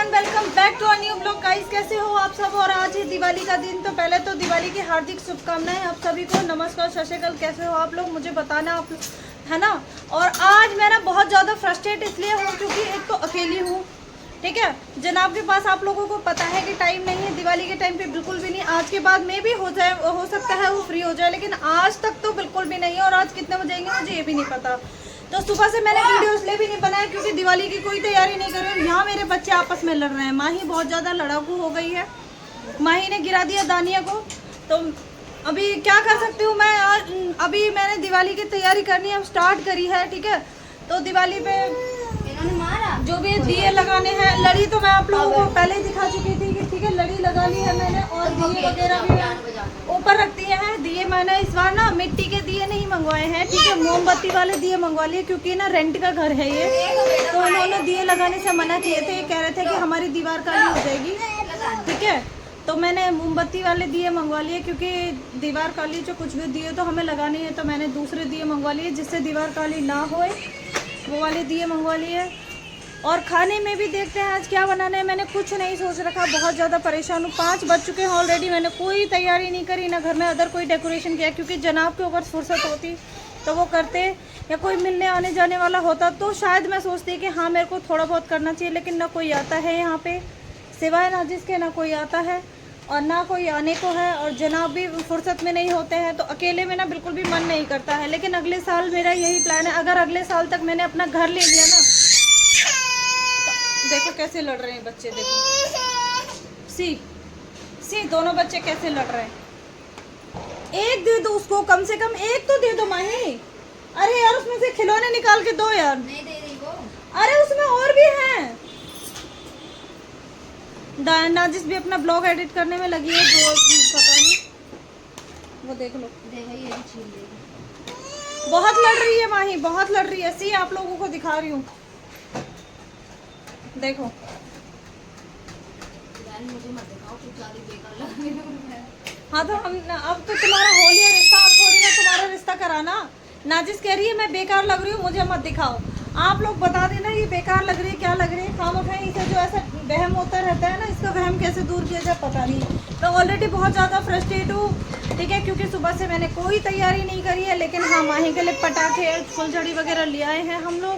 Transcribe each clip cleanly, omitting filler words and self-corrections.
Everyone, welcome back to a new blog. Guys, कैसे हो आप सब? और आज है दिवाली का दिन, तो पहले तो दिवाली की हार्दिक शुभकामनाएं आप सभी को। नमस्कार, सत श्री अकाल। कैसे हो आप लोग, मुझे बताना आप, है ना। और आज मैं ना बहुत ज़्यादा फ्रस्ट्रेट इसलिए हूँ क्योंकि एक तो अकेली हूँ, ठीक है। जनाब के पास आप लोगों को पता है कि टाइम नहीं है, दिवाली के टाइम पे बिल्कुल भी नहीं। आज के बाद में भी हो सकता है वो फ्री हो जाए, लेकिन आज तक तो बिल्कुल भी नहीं है। और आज कितने बजे आएंगे मुझे ये भी नहीं पता। तो सुबह से मैंने वीडियो इसलिए भी नहीं बनाया क्योंकि दिवाली की कोई तैयारी नहीं कर रही। यहाँ मेरे बच्चे आपस में लड़ रहे हैं। माही बहुत ज़्यादा लड़ाकू हो गई है, माही ने गिरा दिया दानिया को। तो अभी क्या कर सकती हूँ मैं। अभी मैंने दिवाली की तैयारी करनी है, स्टार्ट करी है, ठीक है। तो दिवाली पे जो भी दिए लगाने हैं, लड़ी तो मैं आप लोगों को पहले ही दिखा चुकी थी कि ठीक है, लड़ी लगा ली है मैंने। और दिए वगैरह भी ऊपर रख दिए हैं। दिए मैंने इस बार ना मिट्टी के दिए नहीं मंगवाए हैं, ठीक है, मोमबत्ती वाले दिए मंगवा लिए क्योंकि ना रेंट का घर है ये। तो उन्होंने दिए लगाने से मना किए थे, कह रहे थे कि हमारी दीवार काली हो जाएगी, ठीक है। तो मैंने मोमबत्ती वाले दिए मंगवा लिए क्योंकि दीवार काली जो कुछ भी दिए तो हमें लगानी है। तो मैंने दूसरे दिए मंगवा लिए जिससे दीवार काली ना होए, वो वाले दिए मंगवा लिए। और खाने में भी देखते हैं आज क्या बनाना है। मैंने कुछ नहीं सोच रखा, बहुत ज़्यादा परेशान हूँ। 5 बज चुके हैं ऑलरेडी, मैंने कोई तैयारी नहीं करी, ना घर में अदर कोई डेकोरेशन किया क्योंकि जनाब के ऊपर फुर्सत होती तो वो करते, या कोई मिलने आने जाने वाला होता तो शायद मैं सोचती कि हाँ मेरे को थोड़ा बहुत करना चाहिए। लेकिन ना कोई आता है यहाँ पे, सिवाय ना जिसके ना कोई आता है और ना कोई आने को है। और जनाब भी फुर्सत में नहीं होते हैं, तो अकेले में ना बिल्कुल भी मन नहीं करता है। लेकिन अगले साल मेरा यही प्लान है, अगर अगले साल तक मैंने अपना घर ले लिया ना। देखो कैसे लड़ रहे हैं बच्चे, देखो सी दोनों बच्चे कैसे लड़ रहे हैं। एक दे दो उसको, कम से कम एक तो दे दो माही। अरे यार उसमें से खिलौने निकाल के दो यार। नहीं दे रही वो। अरे उसमें और भी हैं। नाजिस भी अपना ब्लॉग एडिट करने में लगी है, जो पता नहीं, वो देख लो। बहुत लड़ रही है माही, बहुत लड़ रही है। सी आप लोगों को दिखा रही हूँ, देखो। मुझे मत दिखाओ, कुछ ज़्यादा बेकार लग रही है। हाँ तो हम अब तो तुम्हारा हो लिया रिश्ता, अब थोड़ी ना तुम्हारा रिश्ता कराना। नाजिस कह रही है मैं बेकार लग रही हूँ, मुझे मत दिखाओ। आप लोग बता देना ये बेकार लग रही है, क्या लग रही है। खाम खाएं इसे, जो ऐसा वहम होता रहता है ना, इसका वहम कैसे दूर किया जाए पता नहीं। तो ऑलरेडी बहुत ज़्यादा फ्रस्ट्रेट हूँ, ठीक है, क्योंकि सुबह से मैंने कोई तैयारी नहीं करी है। लेकिन हाँ, माही के लिए पटाखे फुलझड़ी वगैरह ले आए हैं हम लोग,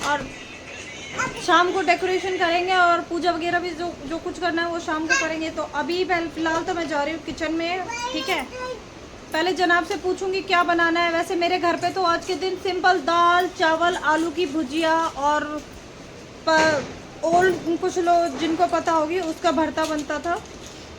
और शाम को डेकोरेशन करेंगे और पूजा वगैरह भी जो कुछ करना है वो शाम को करेंगे। तो अभी फिलहाल तो मैं जा रही हूँ किचन में, ठीक है। पहले जनाब से पूछूंगी क्या बनाना है। वैसे मेरे घर पे तो आज के दिन सिंपल दाल चावल, आलू की भुजिया और कुछ लोग जिनको पता होगी उसका भरता बनता था,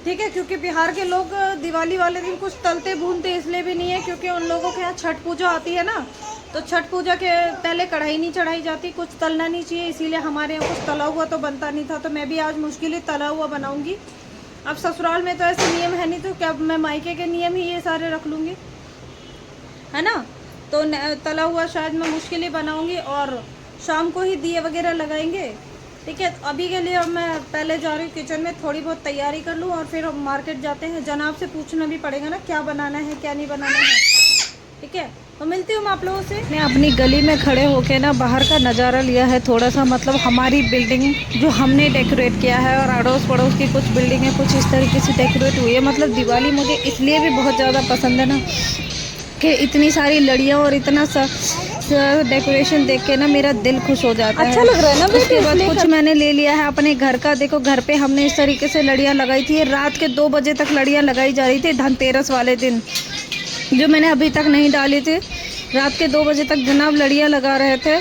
ठीक है। क्योंकि बिहार के लोग दिवाली वाले दिन कुछ तलते भूनते इसलिए भी नहीं है क्योंकि उन लोगों के यहाँ छठ पूजा आती है ना। तो छठ पूजा के पहले कढ़ाई नहीं चढ़ाई जाती, कुछ तलना नहीं चाहिए, इसीलिए हमारे यहाँ कुछ तला हुआ तो बनता नहीं था। तो मैं भी आज मुश्किल ही तला हुआ बनाऊंगी। अब ससुराल में तो ऐसे नियम है नहीं, तो क्या मैं मायके के नियम ही ये सारे रख लूँगी, है ना। तो तला हुआ शायद मैं मुश्किल ही बनाऊँगी और शाम को ही दिए वगैरह लगाएंगे, ठीक है। अभी के लिए अब मैं पहले जा रही हूँ किचन में, थोड़ी बहुत तैयारी कर लूँ और फिर मार्केट जाते हैं। जनाब से पूछना भी पड़ेगा ना क्या बनाना है क्या नहीं बनाना है, ठीक है। तो मिलती हूँ मैं आप लोगों से। मैं अपनी गली में खड़े होके ना बाहर का नज़ारा लिया है थोड़ा सा, मतलब हमारी बिल्डिंग जो हमने डेकोरेट किया है और अड़ोस पड़ोस की कुछ बिल्डिंगें कुछ इस तरीके से डेकोरेट हुई है। मतलब दिवाली मुझे इसलिए भी बहुत ज़्यादा पसंद है ना कि इतनी सारी लड़ियाँ और इतना सा डेकोरेशन देख के ना मेरा दिल खुश हो जाता है। अच्छा लग रहा है ना। उसके बाद कुछ मैंने ले लिया है अपने घर का। देखो घर पे हमने इस तरीके से लड़ियाँ लगाई थी, रात के 2 बजे तक लड़ियाँ लगाई जा रही थी धनतेरस वाले दिन, जो मैंने अभी तक नहीं डाली थी। रात के 2 बजे तक जनाब लड़ियाँ लगा रहे थे,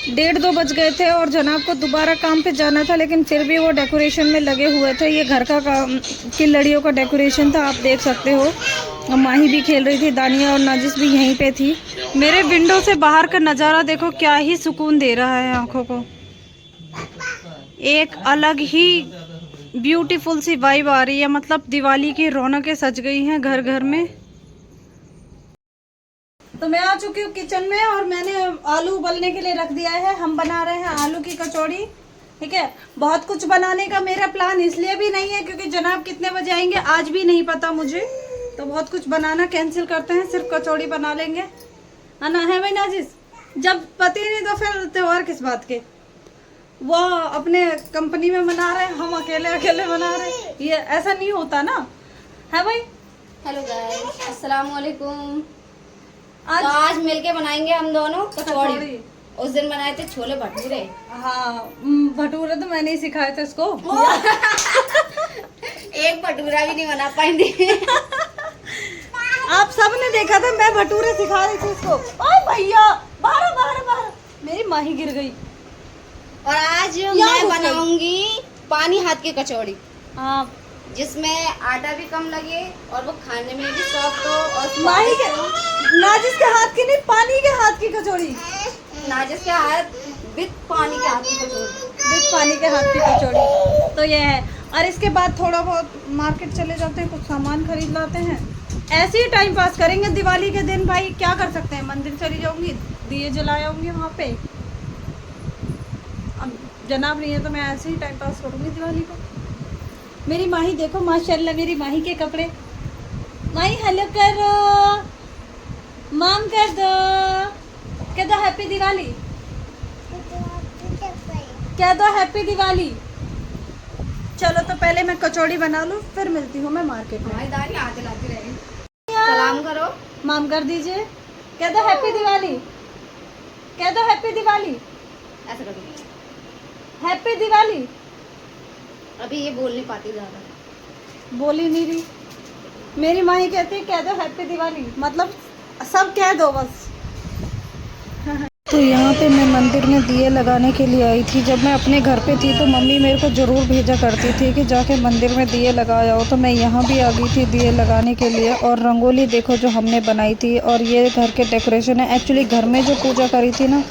1:30-2 बज गए थे और जनाब को दोबारा काम पे जाना था, लेकिन फिर भी वो डेकोरेशन में लगे हुए थे। ये घर का काम की लड़ियों का डेकोरेशन था, आप देख सकते हो। और माही भी खेल रही थी, दानिया और नाजिस भी यहीं पे थी। मेरे विंडो से बाहर का नज़ारा देखो क्या ही सुकून दे रहा है आँखों को। एक अलग ही ब्यूटीफुल सी वाइब आ रही है, मतलब दिवाली की रौनकें सज गई हैं घर घर में। तो मैं आ चुकी हूँ किचन में और मैंने आलू उबलने के लिए रख दिया है। हम बना रहे हैं आलू की कचौड़ी, ठीक है। बहुत कुछ बनाने का मेरा प्लान इसलिए भी नहीं है क्योंकि जनाब कितने बजे आएंगे आज भी नहीं पता मुझे। तो बहुत कुछ बनाना कैंसिल करते हैं, सिर्फ कचौड़ी बना लेंगे, है ना, है भाई नाजिस। जब पति नहीं तो फिर त्योहार किस बात के, वह अपने कंपनी में मना रहे हैं, हम अकेले अकेले मना रहे हैं। ये ऐसा नहीं होता ना, है भाई। हेलो गाइस, अस्सलाम वालेकुम। आज तो आज मिलके बनाएंगे हम दोनों कचौड़ी। कचौड़ी। उस दिन बनाए थे छोले भटूरे। हाँ, भटूरे तो मैंने ही सिखाए थे इसको। एक भटूरा भी नहीं बना पाएंगे। आप सब ने देखा था, मैं भटूरे सिखा रही थी इसको। ओए भैया, बाहर बाहर बाहर, मेरी माही गिर गई। और आज क्या मैं हो गया? बनाऊंगी पानी हाथ की कचौड़ी, हाँ, जिसमें आटा भी कम लगे और वो खाने में भी सॉफ्ट हो और माही के, स्वादिष्ट हो। नाजिस के हाथ की नहीं, पानी के हाथ की कचौड़ी। नाजिस के हाथ विद पानी के हाथ की कचौड़ी। विद पानी के हाथ की कचौड़ी। तो ये है। और इसके बाद थोड़ा बहुत मार्केट चले जाते हैं, कुछ सामान खरीद लाते हैं। ऐसे ही टाइम पास करेंगे दिवाली के दिन। भाई क्या कर सकते हैं, मंदिर चली जाऊंगी, दिए जलाए आऊंगी वहाँ पे। अब जनाब नहीं है तो मैं ऐसे ही टाइम पास करूंगी दिवाली को। मेरी माही देखो, माशाल्लाह, मेरी माही के कपड़े। माही हेलो करो, माम कर दो, कह दो हैप्पी दिवाली, कह दो हैप्पी दिवाली। चलो तो पहले मैं कचौड़ी बना लूँ, फिर मिलती हूँ मैं मार्केट में। हमारी दादी हाथ हिलाती रहेगी। सलाम करो। माम कर दीजिए, कह दो हैप्पी दिवाली, कह दो हैप्पी दिवाली, ऐसा करो। हैप्पी दिवाली। अभी ये बोल नहीं पाती ज्यादा। बोल ही नहीं रही। मेरी माँ ही कहती है कह दो हैप्पी दिवाली, मतलब सब कह दो बस। तो यहाँ पे मैं मंदिर में दिए लगाने के लिए आई थी। जब मैं अपने घर पे थी तो मम्मी मेरे को ज़रूर भेजा करती थी कि जाके मंदिर में दिए लगा आओ। तो मैं यहाँ भी आ गई थी दिए लगाने के लिए। और रंगोली देखो जो हमने बनाई थी, और ये घर के डेकोरेशन है। एक्चुअली घर में जो पूजा करी थी ना,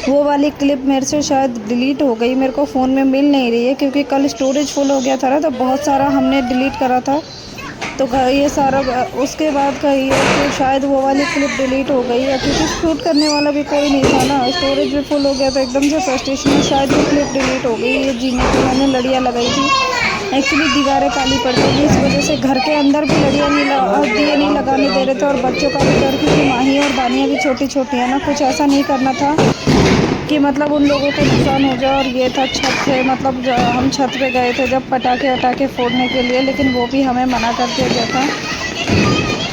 वो वाली क्लिप मेरे से शायद डिलीट हो गई, मेरे को फ़ोन में मिल नहीं रही है, क्योंकि कल स्टोरेज फुल हो गया था ना, तो बहुत सारा हमने डिलीट करा था। तो ये सारा उसके बाद का ये कि शायद वो वाली क्लिप डिलीट हो गई है, क्योंकि शूट करने वाला भी कोई नहीं था ना, स्टोरेज भी फुल हो गया था एकदम से फ्रस्ट्रेशन में, शायद वो क्लिप डिलीट हो गई। ये जीने पे मैंने लड़ियाँ लगाई थी। एक्चुअली दीवारें काली पड़ गई थी, इस वजह से घर के अंदर भी लड़ियाँ दिए नहीं लगाने दे रहे थे, और बच्चों का भी डर, क्योंकि माही और दानियाँ भी छोटी छोटी हैं ना, कुछ ऐसा नहीं करना था कि मतलब उन लोगों को नुकसान हो जाए। और ये था छत पे, मतलब हम छत पे गए थे जब पटाखे वटाखे फोड़ने के लिए, लेकिन वो भी हमें मना कर दिया गया था।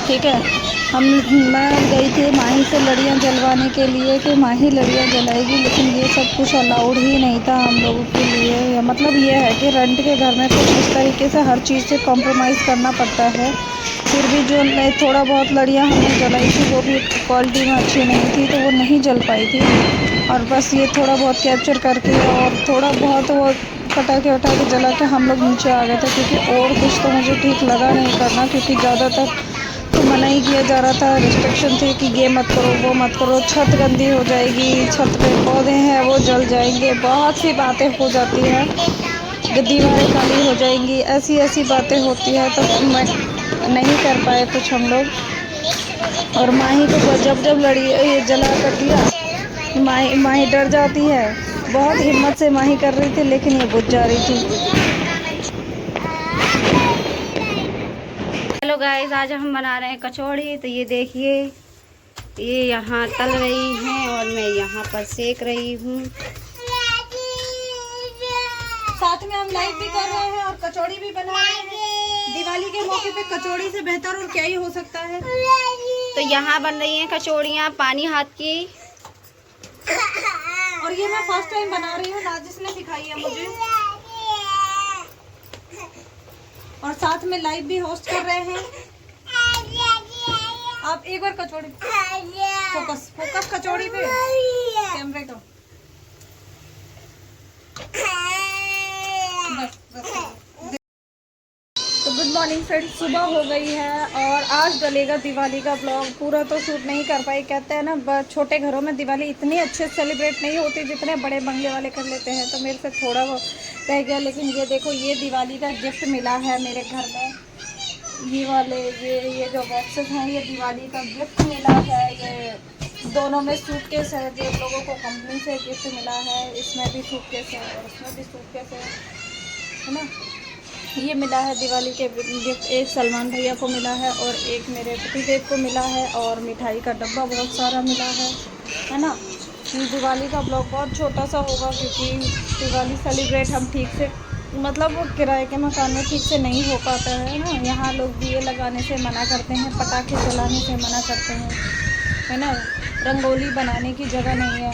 ठीक है, मैं गई थी माही से लड़ियाँ जलवाने के लिए कि माही लड़ियाँ जलाएगी, लेकिन ये सब कुछ अलाउड ही नहीं था हम लोगों के लिए। मतलब ये है कि रेंट के घर में कुछ इस तरीके से हर चीज़ से कॉम्प्रोमाइज़ करना पड़ता है। फिर भी जो थोड़ा बहुत लड़ियाँ हमने जलाई थी, वो भी क्वालिटी में अच्छी नहीं थी, तो वो नहीं जल पाई थी। और बस ये थोड़ा बहुत कैप्चर करके और थोड़ा बहुत वो पटाखे वटाखे जला के हम लोग नीचे आ गए थे, क्योंकि और कुछ तो मुझे ठीक लगा नहीं करना, क्योंकि ज़्यादातर तो मना ही किया जा रहा था, रिस्ट्रिक्शन थी कि ये मत करो वो मत करो, छत गंदी हो जाएगी, छत पे पौधे हैं वो जल जाएंगे, बहुत सी बातें हो जाती हैं, दीवारें काली हो जाएंगी, ऐसी ऐसी बातें होती हैं। तो मैं नहीं कर पाए कुछ हम लोग। और माही को जब जब लड़ी ये जला कर दिया, माही डर जाती है। बहुत हिम्मत से माही कर रही थी, लेकिन ये बुझ जा रही थी। हेलो गाइस, आज हम बना रहे हैं कचौड़ी। तो ये देखिए, ये यहाँ तल रही हैं और मैं यहाँ पर सेक रही हूँ। साथ में हम लाइव भी कर रहे हैं और कचौड़ी भी बना रहे हैं। दिवाली के मौके पे कचौड़ी से बेहतर और क्या ही हो सकता है। तो यहाँ बन रही हैं कचौड़ियाँ पानी हाथ की। और ये मैं फर्स्ट टाइम बना रही हूँ, नाजिस ने सिखाई है मुझे। और साथ में लाइव भी होस्ट कर रहे हैं। आप एक बार कचौड़ी फोकस फोकस कचौड़ी पे कैमरे का। बस बस। तो गुड मॉर्निंग फ्रेंड्स, सुबह हो गई है और आज डलेगा दिवाली का ब्लॉग। पूरा तो शूट नहीं कर पाई, कहते हैं ना छोटे घरों में दिवाली इतनी अच्छे से सेलिब्रेट नहीं होती जितने बड़े बंगले वाले कर लेते हैं, तो मेरे से थोड़ा वो रह गया। लेकिन ये देखो, ये दिवाली का गिफ्ट मिला है मेरे घर में। ये वाले ये जो बॉक्सेस हैं, ये दिवाली का गिफ्ट मिला है। ये दोनों में सूटकेस है जो लोगों को कंपनी से गिफ्ट मिला है। इसमें भी सूटकेस है और इसमें भी सूटकेस है ना। ये मिला है दिवाली के गिफ्ट, एक सलमान भैया को मिला है और एक मेरे पतिदेव को मिला है। और मिठाई का डब्बा बहुत सारा मिला है ना। दिवाली का ब्लॉग बहुत छोटा सा होगा, क्योंकि दिवाली सेलिब्रेट हम ठीक से मतलब वो किराए के मकान में ठीक से नहीं हो पाता है ना। यहाँ लोग दिए लगाने से मना करते हैं, पटाखे जलाने से मना करते हैं, है ना। रंगोली बनाने की जगह नहीं है,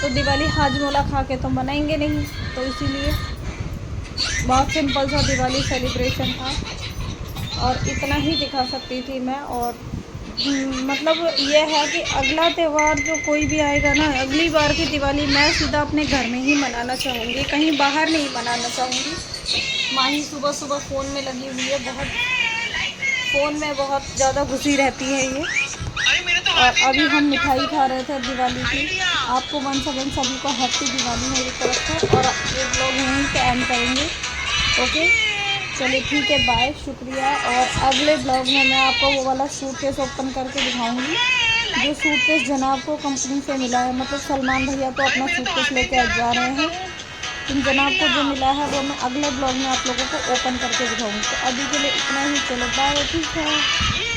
तो दिवाली हाजमोला खा के तो मनाएंगे नहीं। तो इसीलिए बहुत सिंपल सा दिवाली सेलिब्रेशन था, और इतना ही दिखा सकती थी मैं। और मतलब ये है कि अगला त्यौहार जो कोई भी आएगा ना, अगली बार की दिवाली मैं सीधा अपने घर में ही मनाना चाहूँगी, कहीं बाहर नहीं मनाना चाहूँगी। माँ ही सुबह सुबह फ़ोन में लगी हुई है, फ़ोन में बहुत ज़्यादा घुसी रहती है ये। और अभी हम मिठाई खा रहे थे दिवाली की। आपको वंस अगेन सभी को हैप्पी दिवाली मेरी तरफ से, और ये ब्लॉग यहीं पे एंड करेंगे। ओके, चलिए ठीक है, बाय, शुक्रिया। और अगले ब्लॉग में मैं आपको वो वाला सूटकेस ओपन करके दिखाऊंगी, जो सूटकेस जनाब को कंपनी से मिला है। मतलब सलमान भैया तो अपना सूटकेस लेके जा रहे हैं, लेकिन जनाब को जो मिला है वो मैं अगले ब्लॉग में आप लोगों को ओपन करके दिखाऊंगी। तो अभी के लिए इतना ही, चलो बाय, ठीक है।